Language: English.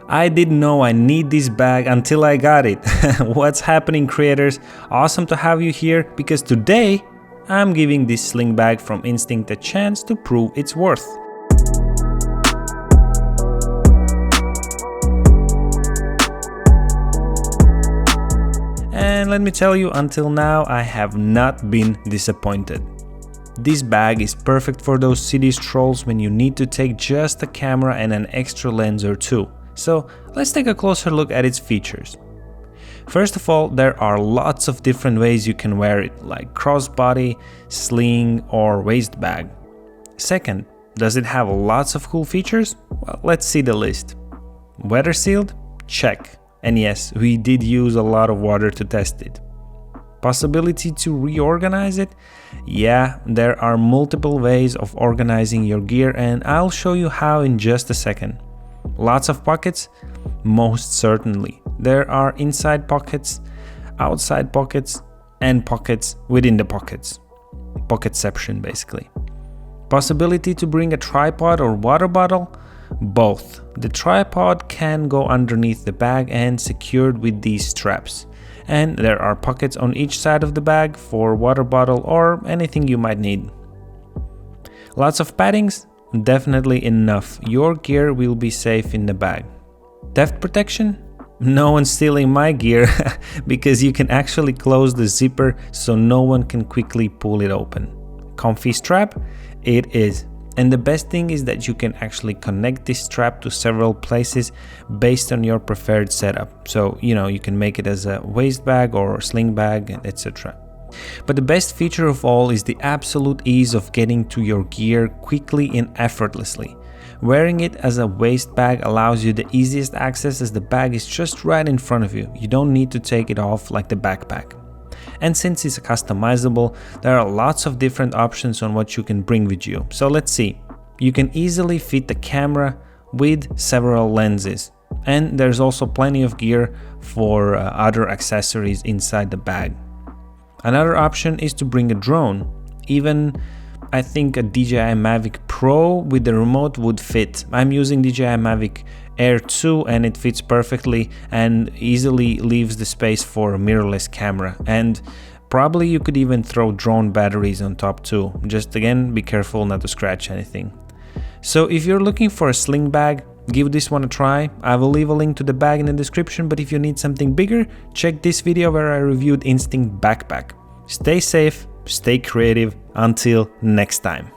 I didn't know I need this bag until I got it. What's happening, creators? Awesome to have you here, because today I'm giving this sling bag from Instinct a chance to prove its worth. And let me tell you, until now I have not been disappointed. This bag is perfect for those city strolls when you need to take just a camera and an extra lens or two. So let's take a closer look at its features. First of all, there are lots of different ways you can wear it, like crossbody, sling, or waist bag. Second, does it have lots of cool features? Well, let's see the list. Weather sealed? Check. And yes, we did use a lot of water to test it. Possibility to reorganize it? Yeah, there are multiple ways of organizing your gear, and I'll show you how in just a second. Lots of pockets? Most certainly. There are inside pockets, outside pockets, and pockets within the pockets. Pocketception, basically. Possibility to bring a tripod or water bottle? Both. The tripod can go underneath the bag and secured with these straps. And there are pockets on each side of the bag for water bottle or anything you might need. Lots of paddings? Definitely enough. Your gear will be safe in the bag. Theft protection? No one's stealing my gear because you can actually close the zipper so no one can quickly pull it open. Comfy strap? It is. And the best thing is that you can actually connect this strap to several places based on your preferred setup. So, you can make it as a waist bag or sling bag, etc. But the best feature of all is the absolute ease of getting to your gear quickly and effortlessly. Wearing it as a waist bag allows you the easiest access as the bag is just right in front of you. You don't need to take it off like the backpack. And since it's customizable, there are lots of different options on what you can bring with you. So let's see. You can easily fit the camera with several lenses. And there's also plenty of gear for other accessories inside the bag. Another option is to bring a drone. Even I think a DJI Mavic Pro with the remote would fit. I'm using DJI Mavic Air 2 and it fits perfectly and easily leaves the space for a mirrorless camera. And probably you could even throw drone batteries on top too. Just again, be careful not to scratch anything. So if you're looking for a sling bag, give this one a try. I will leave a link to the bag in the description, but if you need something bigger, check this video where I reviewed Instinct Backpack. Stay safe, stay creative, until next time.